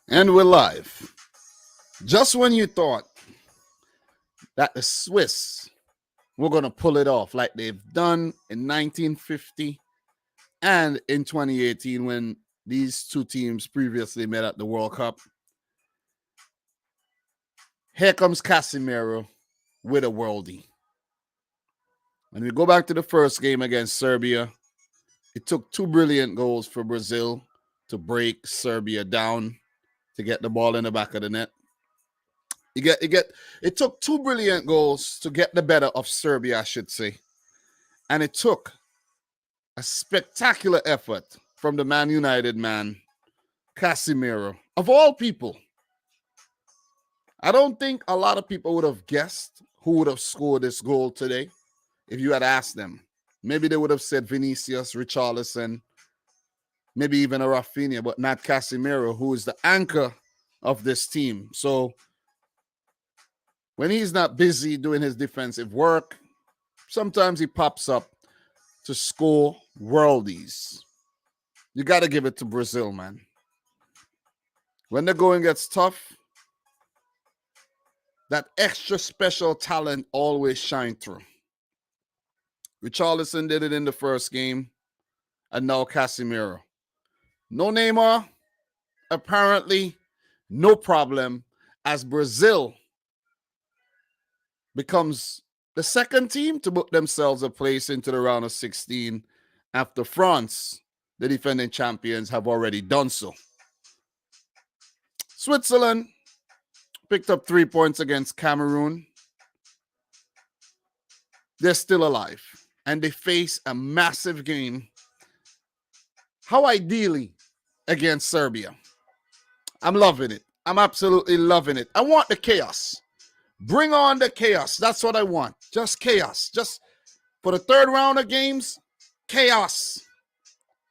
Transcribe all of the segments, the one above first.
And we're live. Just when you thought that the Swiss were going to pull it off like they've done in 1950 and in 2018 when these two teams previously met at the World Cup, here comes Casemiro with a worldie. When we go back to the first game against Serbia, it took two brilliant goals for Brazil to break Serbia down to get the ball in the back of the net. It took two brilliant goals to get the better of Serbia, I should say. And it took a spectacular effort from the Man United man, Casemiro. Of all people, I don't think a lot of people would have guessed who would have scored this goal today if you had asked them. Maybe they would have said Vinicius, Richarlison, maybe even a Rafinha, but not Casemiro, who is the anchor of this team. So when he's not busy doing his defensive work, sometimes he pops up to score worldies. You got to give it to Brazil, man. When the going gets tough, that extra special talent always shines through. Richarlison did it in the first game, and now Casemiro. No Neymar, apparently no problem, as Brazil becomes the second team to book themselves a place into the round of 16 after France, the defending champions, have already done so. Switzerland picked up 3 points against Cameroon. They're still alive, and they face a massive game. How ideally against Serbia. I'm loving it. I'm absolutely loving it. I want the chaos. Bring on the chaos. That's what I want. Just chaos. Just for the third round of games, chaos.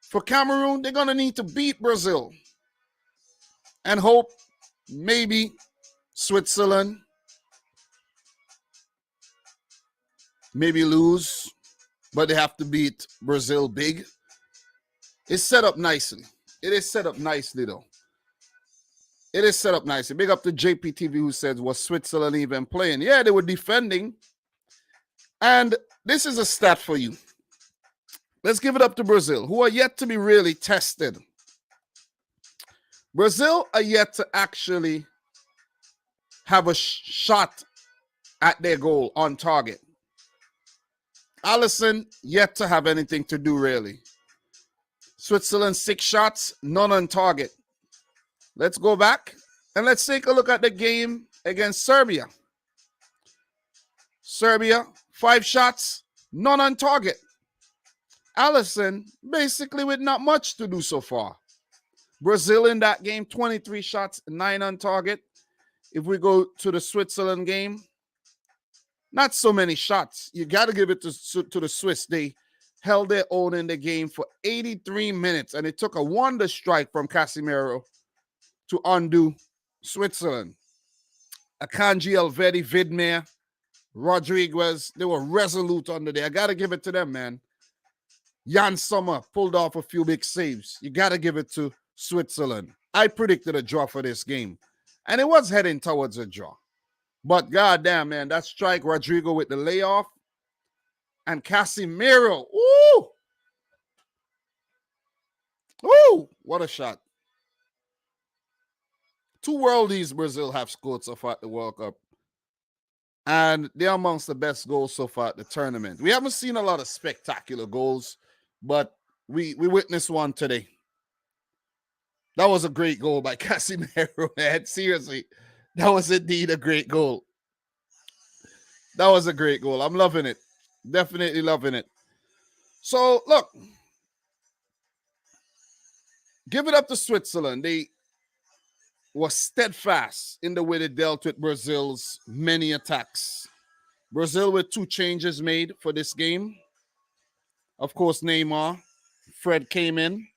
For Cameroon, they're going to need to beat Brazil and hope maybe Switzerland maybe lose, but they have to beat Brazil big. It's set up nicely. It is set up nicely, though. It is set up nicely. Big up to JPTV who says, was Switzerland even playing? Yeah, they were defending. And this is a stat for you. Let's give it up to Brazil, who are yet to be really tested. Brazil are yet to actually have a shot at their goal on target. Alisson yet to have anything to do, really. Switzerland, 6 shots, none on target. Let's go back and let's take a look at the game against Serbia. Serbia, 5 shots, none on target. Alisson, basically with not much to do so far. Brazil in that game, 23 shots, 9 on target. If we go to the Switzerland game, not so many shots. You got to give it to the Swiss. They held their own in the game for 83 minutes, and it took a wonder strike from Casemiro to undo Switzerland. Akanji, Elvedi, Vidmir, Rodriguez, they were resolute under there. I got to give it to them, man. Jan Sommer pulled off a few big saves. You got to give it to Switzerland. I predicted a draw for this game, and it was heading towards a draw. But goddamn, man, that strike, Rodrigo with the layoff, and Casemiro, ooh! Ooh, what a shot. 2 worldies Brazil have scored so far at the World Cup. And they're amongst the best goals so far at the tournament. We haven't seen a lot of spectacular goals, but we witnessed one today. That was a great goal by Casemiro, man. Seriously, that was indeed a great goal. That was a great goal. I'm loving it. Definitely loving it. So, look. Give it up to Switzerland. They was steadfast in the way they dealt with Brazil's many attacks. Brazil with 2 changes made for this game. Of course, Neymar. Fred came in.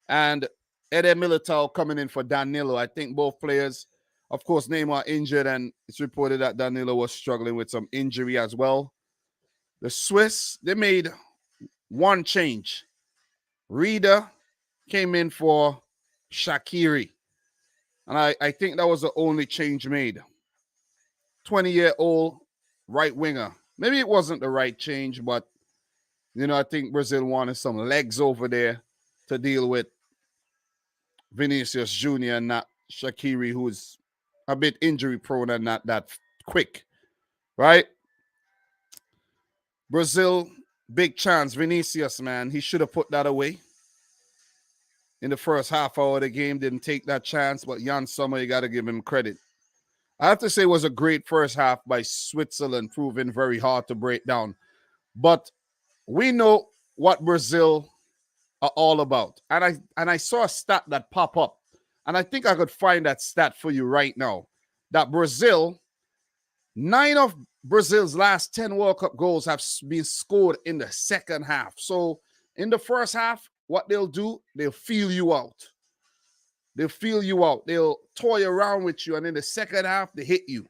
And Eder Militao coming in for Danilo. I think both players, of course, Neymar injured, and it's reported that Danilo was struggling with some injury as well. The Swiss, they made 1 change. Rida came in for Shaqiri. And I think that was the only change made. 20-year-old right winger. Maybe it wasn't the right change, but, I think Brazil wanted some legs over there to deal with Vinicius Jr. and not Shaqiri, who's a bit injury prone and not that quick, right? Brazil, big chance. Vinicius, man, he should have put that away in the first half hour of the game. Didn't take that chance, but Jan Sommer, you got to give him credit. I have to say it was a great first half by Switzerland, proving very hard to break down. But we know what Brazil are all about. And I saw a stat that pop up, and I think I could find that stat for you right now, that Brazil, 9 of Brazil's last 10 World Cup goals have been scored in the second half. So in the first half, what they'll do, they'll feel you out. They'll feel you out. They'll toy around with you, and in the second half, they hit you.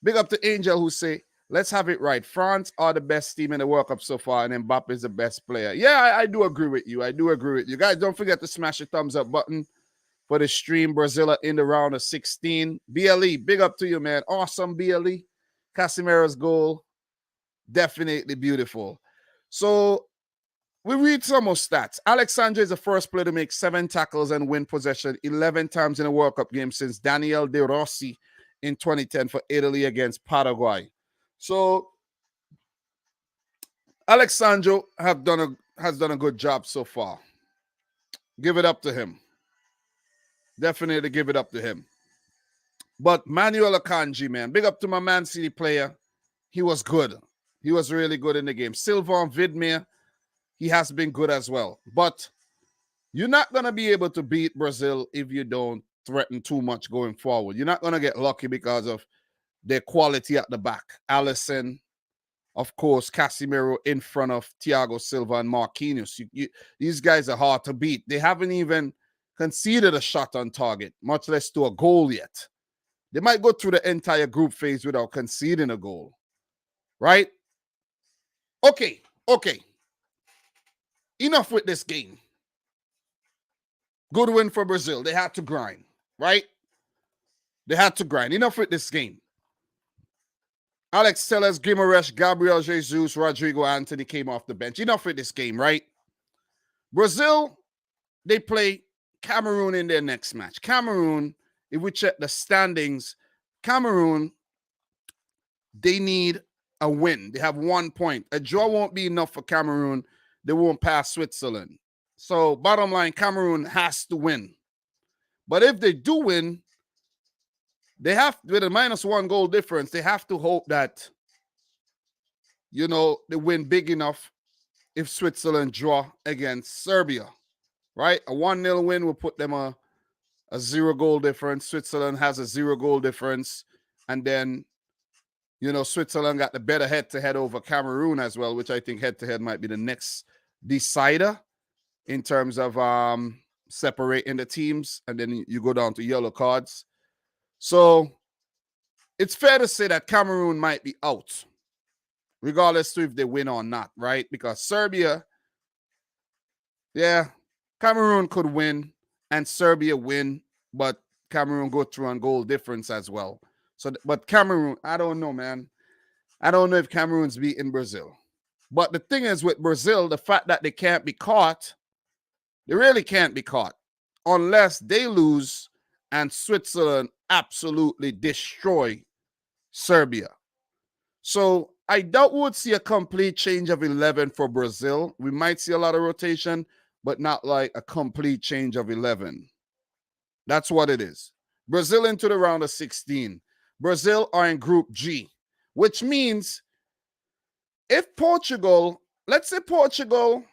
Big up to Angel, who say, let's have it right. France are the best team in the World Cup so far, and Mbappe is the best player. Yeah, I do agree with you. I do agree with you. Guys, don't forget to smash the thumbs up button for the stream. Brazil are in the round of 16. BLE, big up to you, man. Awesome, BLE. Casemiro's goal, definitely beautiful. So we read some more stats. Alexandre is the first player to make 7 tackles and win possession 11 times in a World Cup game since Daniel De Rossi in 2010 for Italy against Paraguay. So Alexandre has done a good job so far. Give it up to him. Definitely give it up to him. But Manuel Akanji, man, big up to my Man City player. He was good. He was really good in the game. Sylvain Vidmere, he has been good as well. But you're not going to be able to beat Brazil if you don't threaten too much going forward. You're not going to get lucky because of their quality at the back. Alisson, of course, Casemiro in front of Thiago Silva and Marquinhos. These guys are hard to beat. They haven't even conceded a shot on target, much less to a goal yet. They might go through the entire group phase without conceding a goal, right? Okay. Enough with this game. Good win for Brazil. They had to grind, right? They had to grind. Enough with this game. Alex Telles, Guimaraes, Gabriel Jesus, Rodrigo Anthony came off the bench. Enough with this game, right? Brazil, they play Cameroon in their next match. Cameroon, if we check the standings, Cameroon, they need a win. They have 1 point. A draw won't be enough for Cameroon. They won't pass Switzerland. So bottom line, Cameroon has to win. But if they do win, they have, with a -1 goal difference, they have to hope that, they win big enough if Switzerland draw against Serbia, right? A 1-0 win will put them a 0-goal difference. Switzerland has a 0-goal difference. And then, Switzerland got the better head-to-head over Cameroon as well, which I think head-to-head might be the next decider in terms of separating the teams. And then you go down to yellow cards. So it's fair to say that Cameroon might be out, regardless of if they win or not, right? Because Serbia, Cameroon could win and Serbia win, but Cameroon go through on goal difference as well. So, but Cameroon, I don't know, man. I don't know if Cameroon's beating Brazil. But the thing is with Brazil, the fact that they can't be caught, they really can't be caught unless they lose and Switzerland absolutely destroy Serbia. So I doubt we would see a complete change of 11 for Brazil. We might see a lot of rotation, but not like a complete change of 11. That's what it is. Brazil into the round of 16. Brazil are in Group G, which means if Portugal, let's say Portugal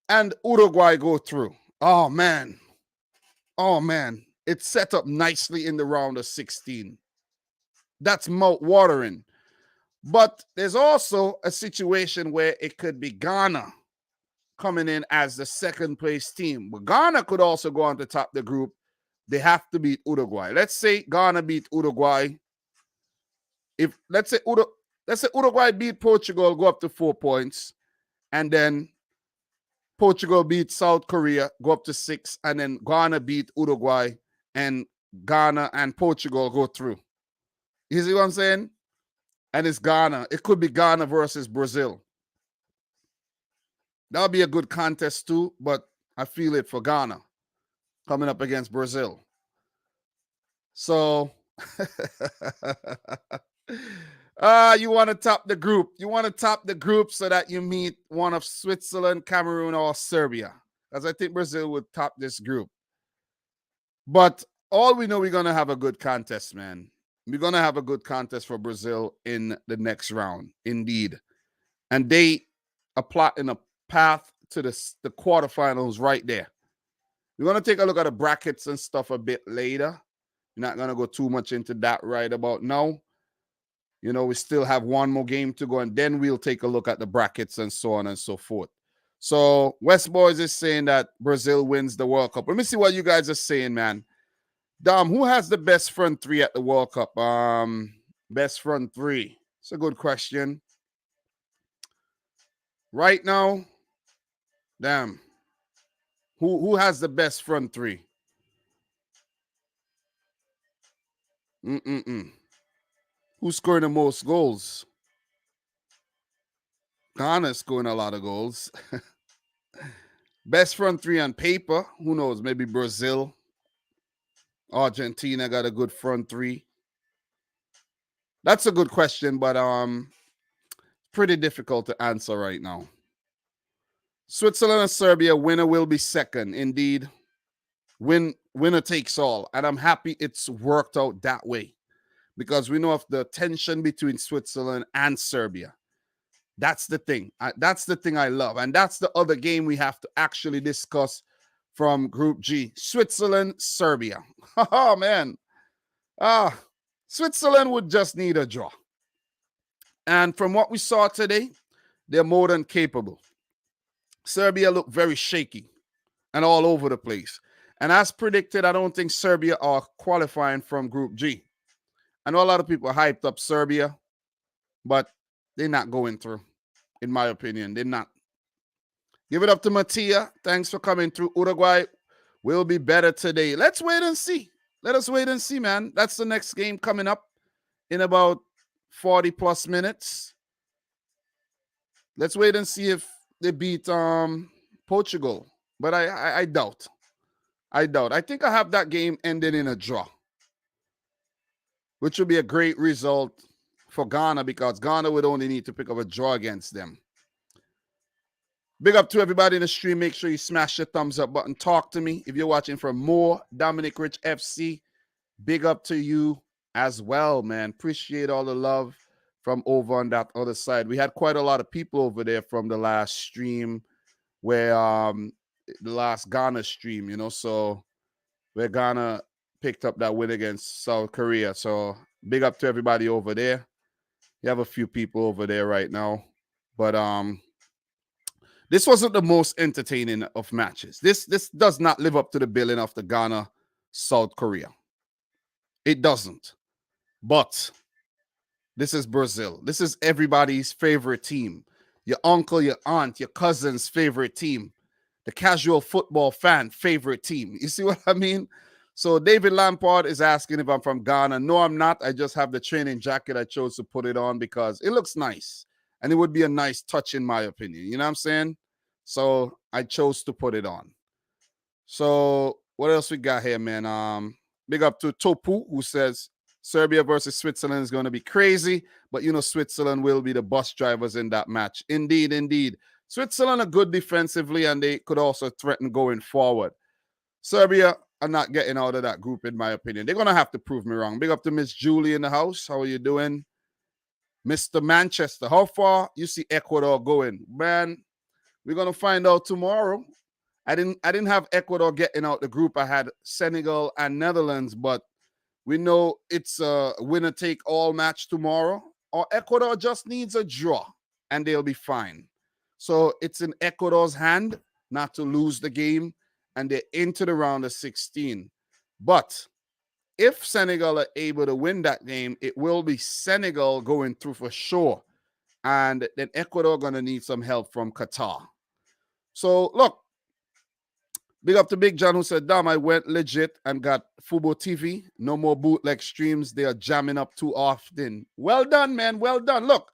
and Uruguay go through. Oh, man. It's set up nicely in the round of 16. That's mouth-watering. But there's also a situation where it could be Ghana coming in as the second-place team. But Ghana could also go on to top the group. They have to beat Uruguay. Let's say Ghana beat Uruguay. Let's say Uruguay beat Portugal, go up to 4 points, and then Portugal beat South Korea, go up to 6, and then Ghana beat Uruguay, and Ghana and Portugal go through. You see what I'm saying? And it's Ghana. It could be Ghana versus Brazil. That'll be a good contest too, but I feel it for Ghana coming up against Brazil. So, you want to top the group. You want to top the group so that you meet one of Switzerland, Cameroon, or Serbia. Because I think Brazil would top this group. But all we know, we're going to have a good contest, man. We're going to have a good contest for Brazil in the next round, indeed. And they are plotting a path to the quarterfinals right there. We're going to take a look at the brackets and stuff a bit later. We're not going to go too much into that right about now. You know, we still have one more game to go, and then we'll take a look at the brackets and so on and so forth. So West Boys is saying that Brazil wins the World Cup. Let me see what you guys are saying, man. Dom, who has the best front three at the World Cup? Best front three. It's a good question. Right now, damn. Who has the best front three? Who's scoring the most goals? Ghana's scoring a lot of goals. Best front three on paper. Who knows? Maybe Brazil. Argentina got a good front three. That's a good question, but pretty difficult to answer right now. Switzerland and Serbia, winner will be second. Indeed. Winner takes all. And I'm happy it's worked out that way. Because we know of the tension between Switzerland and Serbia. That's the thing. That's the thing I love. And that's the other game we have to actually discuss from Group G. Switzerland, Serbia. Oh, man. Switzerland would just need a draw. And from what we saw today, they're more than capable. Serbia looked very shaky and all over the place. And as predicted, I don't think Serbia are qualifying from Group G. I know a lot of people hyped up Serbia, but they're not going through, in my opinion. They're not. Give it up to Mattia. Thanks for coming through. Uruguay will be better today. Let's wait and see. Let us wait and see, man. That's the next game coming up in about 40 plus minutes. Let's wait and see if they beat Portugal. But I doubt. I doubt. I think I have that game ending in a draw, which would be a great result for Ghana because Ghana would only need to pick up a draw against them. Big up to everybody in the stream. Make sure you smash the thumbs up button. Talk to me. If you're watching for more Dominic Rich FC, big up to you as well, man. Appreciate all the love from over on that other side. We had quite a lot of people over there from the last stream where the last Ghana stream, you know, so where Ghana picked up that win against South Korea. So big up to everybody over there. You have a few people over there right now. But this wasn't the most entertaining of matches. This does not live up to the billing of the Ghana South Korea. It doesn't. But this is Brazil. This is everybody's favorite team. Your uncle, your aunt, your cousin's favorite team. The casual football fan favorite team. You see what I mean? So David Lampard is asking if I'm from Ghana. No, I'm not. I just have the training jacket. I chose to put it on because it looks nice. And it would be a nice touch in my opinion. You know what I'm saying? So I chose to put it on. So what else we got here, man? Big up to Topu, who says Serbia versus Switzerland is going to be crazy. But, you know, Switzerland will be the bus drivers in that match. Indeed, indeed. Switzerland are good defensively, and they could also threaten going forward. Serbia are not getting out of that group, in my opinion. They're going to have to prove me wrong. Big up to Miss Julie in the house. How are you doing? Mr. Manchester, how far you see Ecuador going? Man, we're going to find out tomorrow. I didn't have Ecuador getting out the group. I had Senegal and Netherlands, but we know it's a winner-take-all match tomorrow. Or Ecuador just needs a draw, and they'll be fine. So it's in Ecuador's hand not to lose the game, and they're into the round of 16. But if Senegal are able to win that game, it will be Senegal going through for sure. And then Ecuador going to need some help from Qatar. So, look, Big up to Big John who said, Dom, I went legit and got Fubo TV. No more bootleg streams. They are jamming up too often. Well done, man. Well done. Look,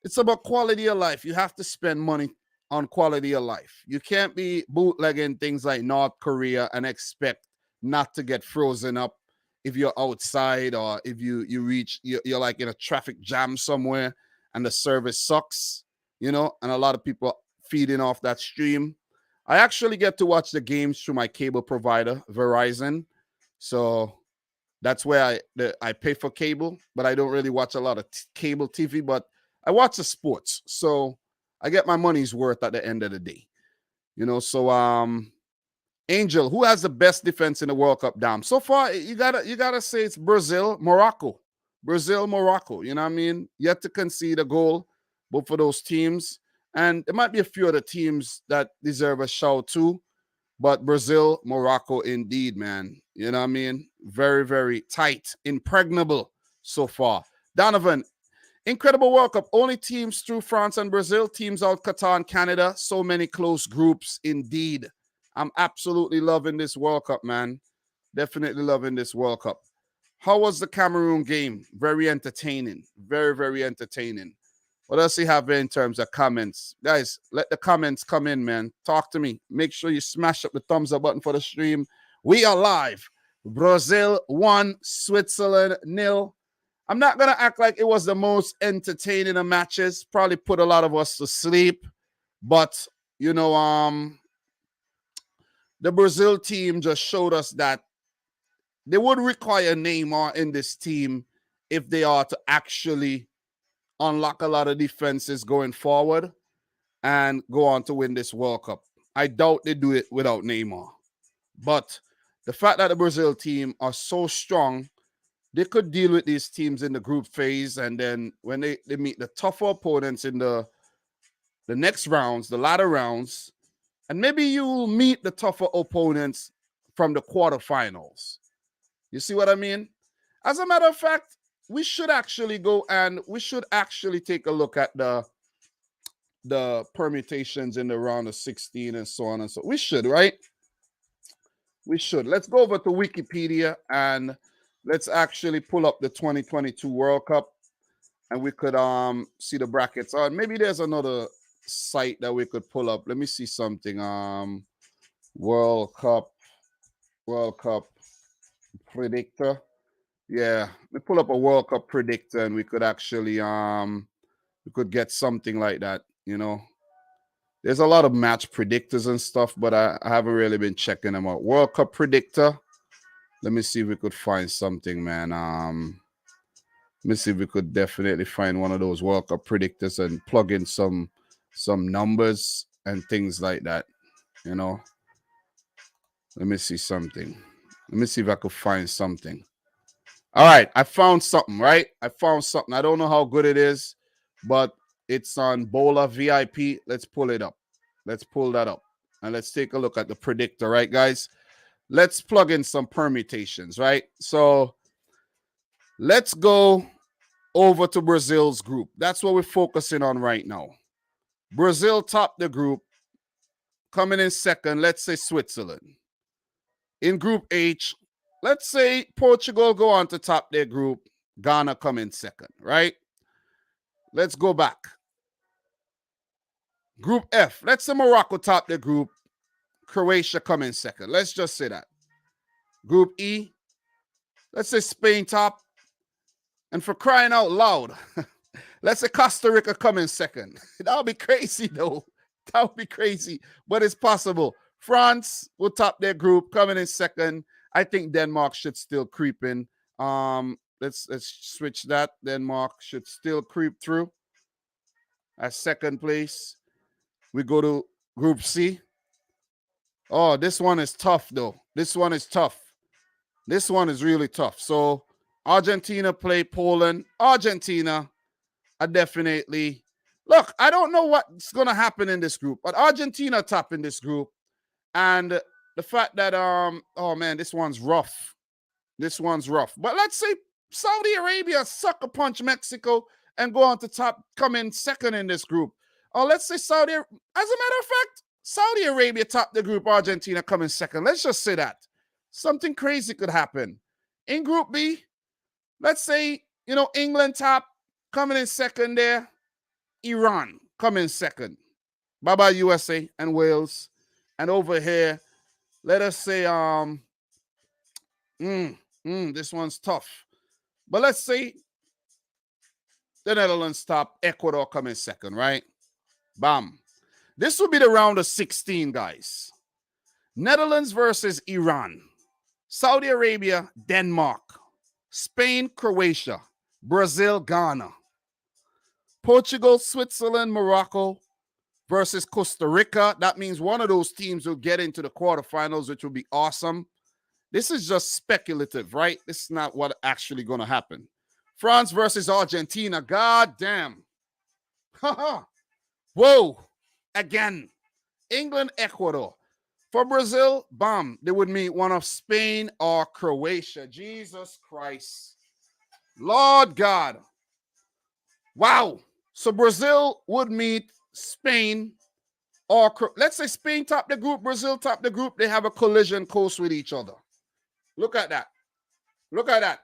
it's about quality of life. You have to spend money on quality of life. You can't be bootlegging things like North Korea and expect not to get frozen up if you're outside or if you're like in a traffic jam somewhere and the service sucks, and a lot of people feeding off that stream. I actually get to watch the games through my cable provider, Verizon. So that's where I pay for cable, but I don't really watch a lot of cable TV, but I watch the sports. So I get my money's worth at the end of the day. So Angel, who has the best defense in the World Cup, Dom? So far, you gotta say it's Brazil, Morocco. Brazil, Morocco. You know what I mean? Yet to concede a goal, both for those teams. And there might be a few other teams that deserve a shout too. But Brazil, Morocco, indeed, man. You know what I mean? Very, very tight, impregnable so far. Donovan, incredible World Cup. Only teams through France and Brazil. Teams out Qatar and Canada. So many close groups, indeed. I'm absolutely loving this World Cup, man. Definitely loving this World Cup. How was the Cameroon game? Very entertaining. Very, very entertaining. What else you have in terms of comments? Guys, let the comments come in, man. Talk to me. Make sure you smash up the thumbs up button for the stream. We are live. Brazil 1, Switzerland 0. I'm not going to act like it was the most entertaining of matches. Probably put a lot of us to sleep. But, the Brazil team just showed us that they would require Neymar in this team if they are to actually unlock a lot of defenses going forward and go on to win this World Cup. I doubt they do it without Neymar. But the fact that the Brazil team are so strong, they could deal with these teams in the group phase. And then when they meet the tougher opponents in the next rounds, the latter rounds, and maybe you will meet the tougher opponents from the quarterfinals. You see what I mean? As a matter of fact, we should actually go and we should actually take a look at the permutations in the round of 16 and so on and so. We should, right? We should. Let's go over to Wikipedia and let's actually pull up the 2022 World Cup and we could see the brackets. Maybe there's another site that we could pull up. Let me see something. World Cup predictor. Yeah, we pull up a World Cup predictor and we could actually we could get something like that, There's a lot of match predictors and stuff, but I haven't really been checking them out. World Cup predictor. Let me see if we could find something, man. Let me see if we could definitely find one of those World Cup predictors and plug in some numbers and things like that, Let me see something. Let me see if I could find something. All right, I found something, right? I found something. I don't know how good it is, but it's on Bola VIP. Let's pull it up. Let's pull that up. And let's take a look at the predictor, right, guys? Let's plug in some permutations, right? So let's go over to Brazil's group. That's what we're focusing on right now. Brazil topped the group. Coming in second, let's say Switzerland. In Group H, let's say Portugal go on to top their group. Ghana come in second, right? Let's go back. Group F, let's say Morocco top their group. Croatia come in second. Let's just say that. Group E, let's say Spain top. And for crying out loud, let's say Costa Rica come in second. That would be crazy, though. That would be crazy, but it's possible. France will top their group, coming in second. I think Denmark should still creep in. Let's switch that. Denmark should still creep through at second place. We go to Group C. Oh, this one is tough, though. This one is tough. This one is really tough. So Argentina play Poland. Argentina are definitely... Look, I don't know what's going to happen in this group, but Argentina top in this group. And the fact that, oh, man, this one's rough. This one's rough. But let's say Saudi Arabia sucker punch Mexico and go on to top, come in second in this group. Or let's say Saudi, as a matter of fact, Saudi Arabia top the group, Argentina coming second. Let's just say that. Something crazy could happen. In Group B, let's say, England top, coming in second there. Iran coming second. Bye-bye USA and Wales. And over here, let us say, this one's tough. But let's say the Netherlands top, Ecuador coming second, right? Bam. This will be the round of 16, guys. Netherlands versus Iran. Saudi Arabia, Denmark. Spain, Croatia. Brazil, Ghana. Portugal, Switzerland, Morocco versus Costa Rica. That means one of those teams will get into the quarterfinals, which will be awesome. This is just speculative, right? This is not what actually going to happen. France versus Argentina. God damn. Whoa. Again. England, Ecuador. For Brazil, bam, they would meet one of Spain or Croatia. Jesus Christ. Lord God. Wow. So Brazil would meet Spain or let's say Spain top the group, Brazil top the group. They have a collision course with each other. Look at that. Look at that.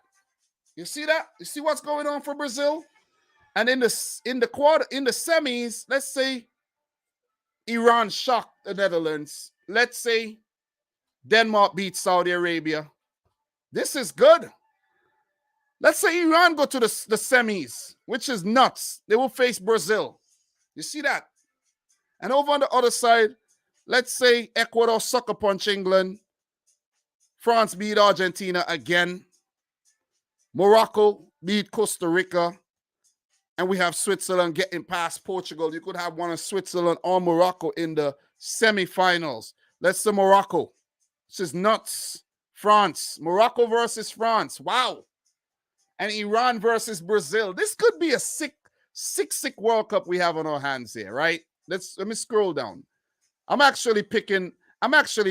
You see that? You see what's going on for Brazil? And in the semis, let's say Iran shocked the Netherlands. Let's say Denmark beats Saudi Arabia. This is good. Let's say Iran go to the semis, which is nuts. They will face Brazil. You see that? And over on the other side, let's say Ecuador sucker punch England. France beat Argentina again. Morocco beat Costa Rica. And we have Switzerland getting past Portugal. You could have one of Switzerland or Morocco in the semifinals. Let's say Morocco. This is nuts. France. Morocco versus France. Wow. And Iran versus Brazil. This could be a sick World Cup we have on our hands here, right? Let me scroll down. I'm actually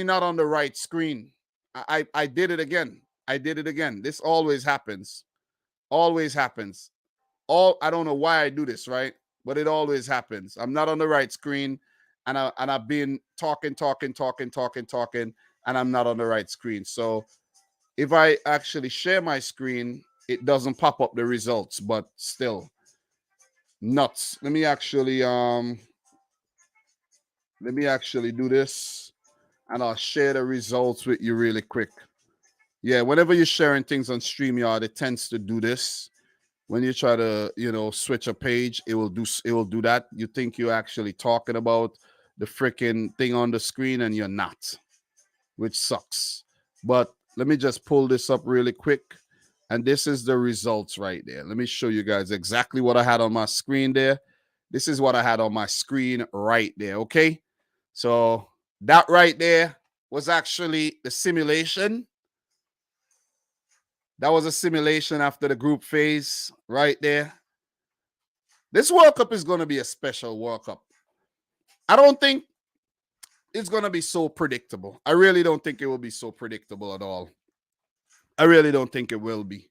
not on the right screen. I did it again. This always happens. Always happens. I don't know why I do this, right? But it always happens. I'm not on the right screen, and I've been talking, and I'm not on the right screen. So if I actually share my screen, it doesn't pop up the results, but still nuts. Let me actually do this, and I'll share the results with you really quick. Yeah, whenever you're sharing things on StreamYard, it tends to do this. When you try to, switch a page, it will do that. You think you're actually talking about the freaking thing on the screen, and you're not, which sucks. But let me just pull this up really quick. And this is the results right there. Let me show you guys exactly what I had on my screen there. This is what I had on my screen right there, okay? So that right there was actually the simulation. That was a simulation after the group phase right there. This World Cup is going to be a special World Cup. I don't think it's going to be so predictable. I really don't think it will be so predictable at all. I really don't think it will be.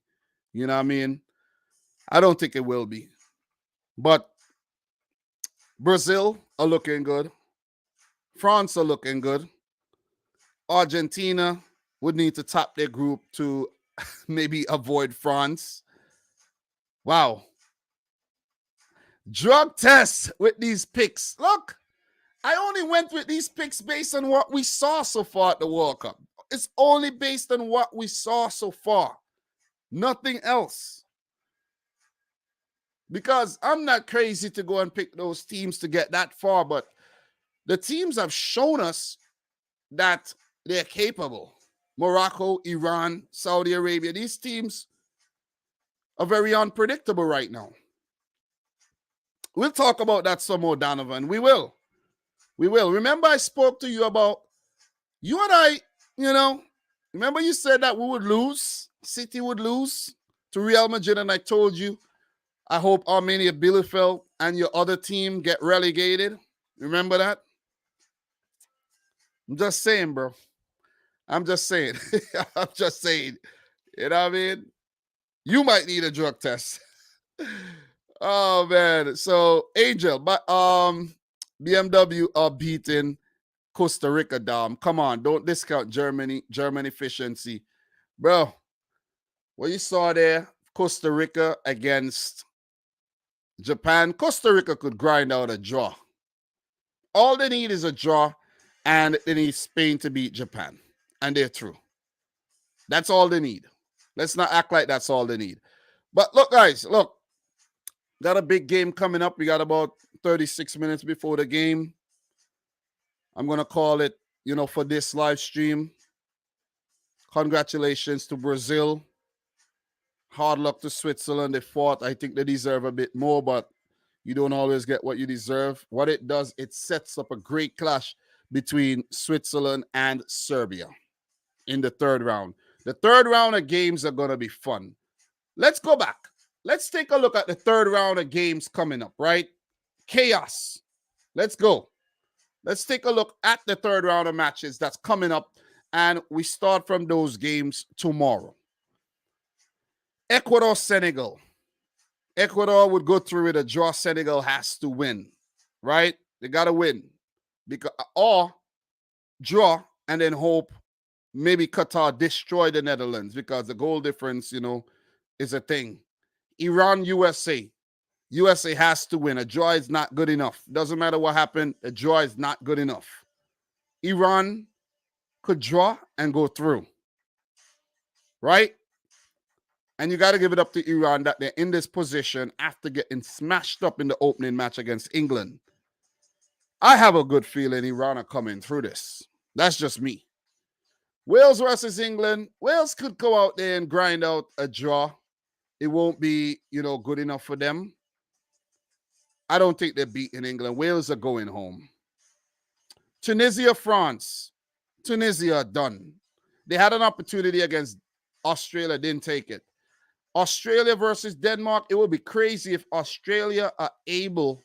You know what I mean? I don't think it will be. But Brazil are looking good. France are looking good. Argentina would need to top their group to maybe avoid France. Wow. Drug tests with these picks. Look, I only went with these picks based on what we saw so far at the World Cup. It's only based on what we saw so far. Nothing else. Because I'm not crazy to go and pick those teams to get that far, but the teams have shown us that they're capable. Morocco, Iran, Saudi Arabia, these teams are very unpredictable right now. We'll talk about that some more, Donovan. We will. Remember I spoke to you about, you and I, remember you said that we would lose, City would lose to Real Madrid, and I told you, I hope Armenia Bielefeld and your other team get relegated. Remember that? I'm just saying, bro. I'm just saying. I'm just saying. You know what I mean? You might need a drug test. Oh, man. So, Angel, but BMW are beating Costa Rica, Dom. Come on, don't discount German efficiency. Bro, what you saw there, Costa Rica against Japan, Costa Rica could grind out a draw. All they need is a draw, and they need Spain to beat Japan, and they're through. That's all they need. Let's not act like that's all they need. But look, guys, look, got a big game coming up. We got about 36 minutes before the game. I'm going to call it, for this live stream. Congratulations to Brazil. Hard luck to Switzerland. They fought. I think they deserve a bit more, but you don't always get what you deserve. What it does, it sets up a great clash between Switzerland and Serbia in the third round. The third round of games are going to be fun. Let's go back. Let's take a look at the third round of games coming up, right? Chaos. Let's go. Let's take a look at the third round of matches that's coming up, and we start from those games tomorrow. Ecuador, Senegal. Ecuador would go through with a draw. Senegal has to win, right? They got to win. Or draw and then hope maybe Qatar destroy the Netherlands because the goal difference, is a thing. Iran, USA. USA has to win. A draw is not good enough. Doesn't matter what happened. A draw is not good enough. Iran could draw and go through, right? And you got to give it up to Iran that they're in this position after getting smashed up in the opening match against England. I have a good feeling Iran are coming through this. That's just me. Wales versus England. Wales could go out there and grind out a draw. It won't be, good enough for them. I don't think they're beating England. Wales are going home. Tunisia, France. Tunisia are done. They had an opportunity against Australia, didn't take it. Australia versus Denmark. It would be crazy if Australia are able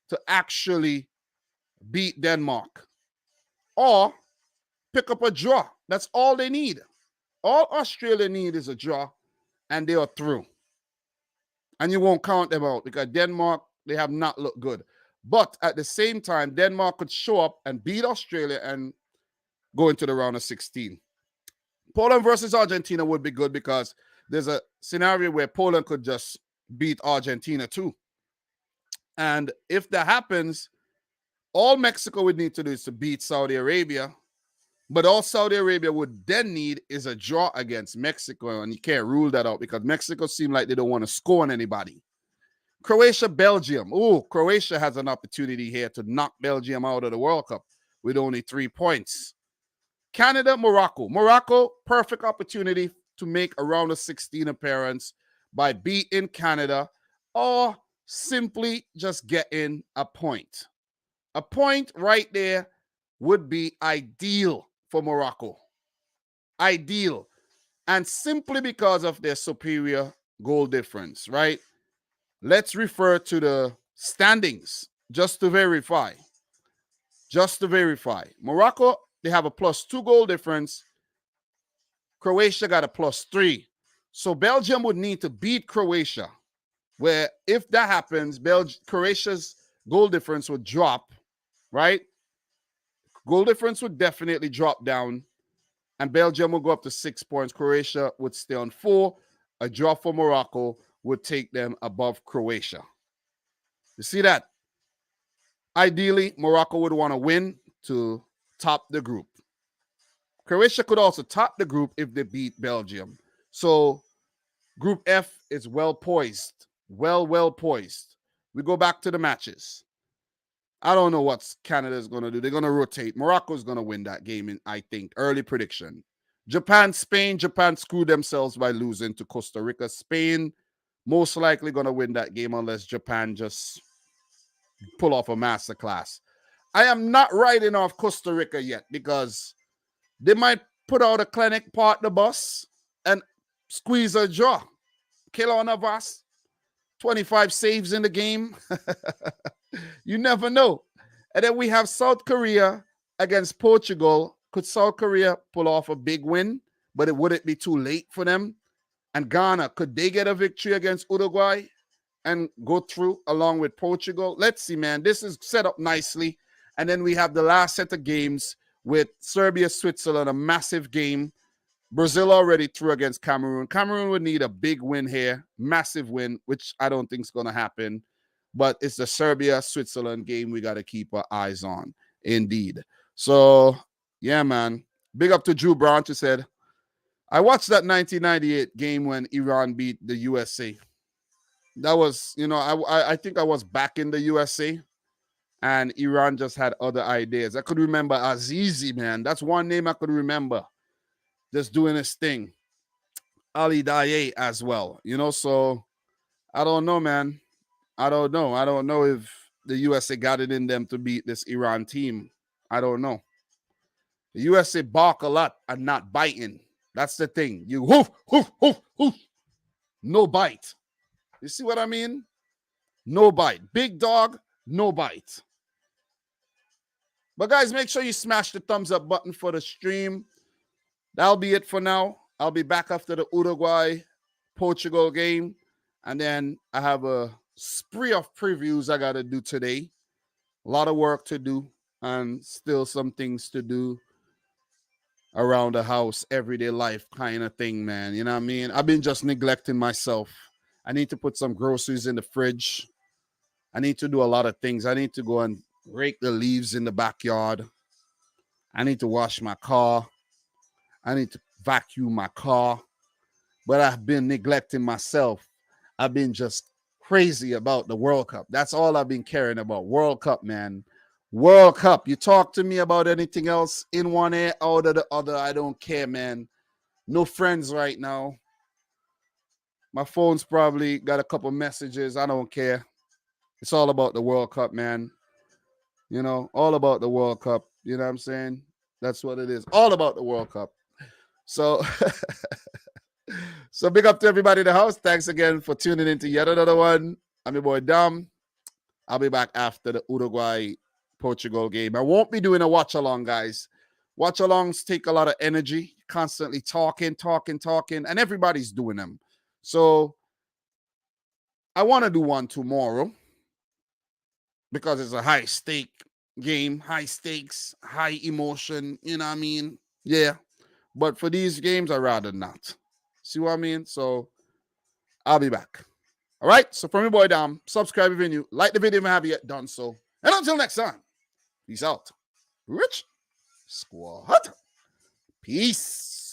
to actually beat Denmark or pick up a draw. That's all they need. All Australia need is a draw, and they are through. And you won't count them out because Denmark, they have not looked good. But at the same time, Denmark could show up and beat Australia and go into the round of 16. Poland versus Argentina would be good because there's a scenario where Poland could just beat Argentina too. And if that happens, all Mexico would need to do is to beat Saudi Arabia. But all Saudi Arabia would then need is a draw against Mexico. And you can't rule that out because Mexico seem like they don't want to score on anybody. Croatia, Belgium. Oh, Croatia has an opportunity here to knock Belgium out of the World Cup with only 3 points. Canada, Morocco. Morocco, perfect opportunity to make a round of 16 appearance by beating Canada or simply just getting a point. A point right there would be ideal for Morocco. Ideal. And simply because of their superior goal difference, right? Let's refer to the standings just to verify. Just to verify. Morocco, they have a +2 goal difference. Croatia got a +3. So Belgium would need to beat Croatia, where if that happens, Croatia's goal difference would drop, right? Goal difference would definitely drop down, and Belgium will go up to 6 points. Croatia would stay on 4. A draw for Morocco would take them above Croatia. You see that? Ideally, Morocco would want to win to top the group. Croatia could also top the group if they beat Belgium. So Group F is well poised. Well poised. We go back to the matches. I don't know what Canada is going to do. They're going to rotate. Morocco is going to win that game, I think. Early prediction. Japan, Spain. Japan screwed themselves by losing to Costa Rica. Spain most likely going to win that game unless Japan just pull off a masterclass. I am not writing off Costa Rica yet because they might put out a clinic, part the bus, and squeeze a draw. Keylor Navas, 25 saves in the game. You never know. And then we have South Korea against Portugal. Could South Korea pull off a big win? But it wouldn't be too late for them. And Ghana, could they get a victory against Uruguay and go through along with Portugal? Let's see, man. This is set up nicely. And then we have the last set of games with Serbia, Switzerland, a massive game. Brazil already threw against Cameroon. Cameroon would need a big win here, massive win, which I don't think is going to happen. But it's the Serbia-Switzerland game we got to keep our eyes on, indeed. So, yeah, man. Big up to Drew Branch, who said, I watched that 1998 game when Iran beat the USA. That was, I think I was back in the USA, and Iran just had other ideas. I could remember Azizi, man. That's one name I could remember. Just doing his thing. Ali Daye as well, so I don't know, man. I don't know. I don't know if the USA got it in them to beat this Iran team. I don't know. The USA bark a lot and not biting. That's the thing. You hoof, hoof, hoof, hoof. No bite. You see what I mean? No bite. Big dog, no bite. But guys, make sure you smash the thumbs up button for the stream. That'll be it for now. I'll be back after the Uruguay-Portugal game. And then I have a spree of previews I got to do today. A lot of work to do and still some things to do around the house, everyday life kind of thing, man. You know what I mean? I've been just neglecting myself. I need to put some groceries in the fridge. I need to do a lot of things. I need to go and rake the leaves in the backyard. I need to wash my car. I need to vacuum my car. But I've been neglecting myself. I've been just crazy about the World Cup. That's all I've been caring about. World Cup, man. World Cup. You talk to me about anything else in one ear, out of the other. I don't care, man. No friends right now. My phone's probably got a couple messages. I don't care. It's all about the World Cup, man. All about the World Cup. You know what I'm saying? That's what it is. All about the World Cup. So, so big up to everybody in the house. Thanks again for tuning in to yet another one. I'm your boy Dom. I'll be back after the Uruguay-Portugal game. I won't be doing a watch-along, guys. Watch-alongs take a lot of energy, constantly talking, and everybody's doing them. So I want to do one tomorrow because it's a high-stake game, high stakes, high emotion, you know what I mean? Yeah. But for these games, I'd rather not. See what I mean? So I'll be back. All right? So from your boy Dom, subscribe if you're new. Like the video if you haven't yet done so. And until next time, peace out. Rich Squad. Peace.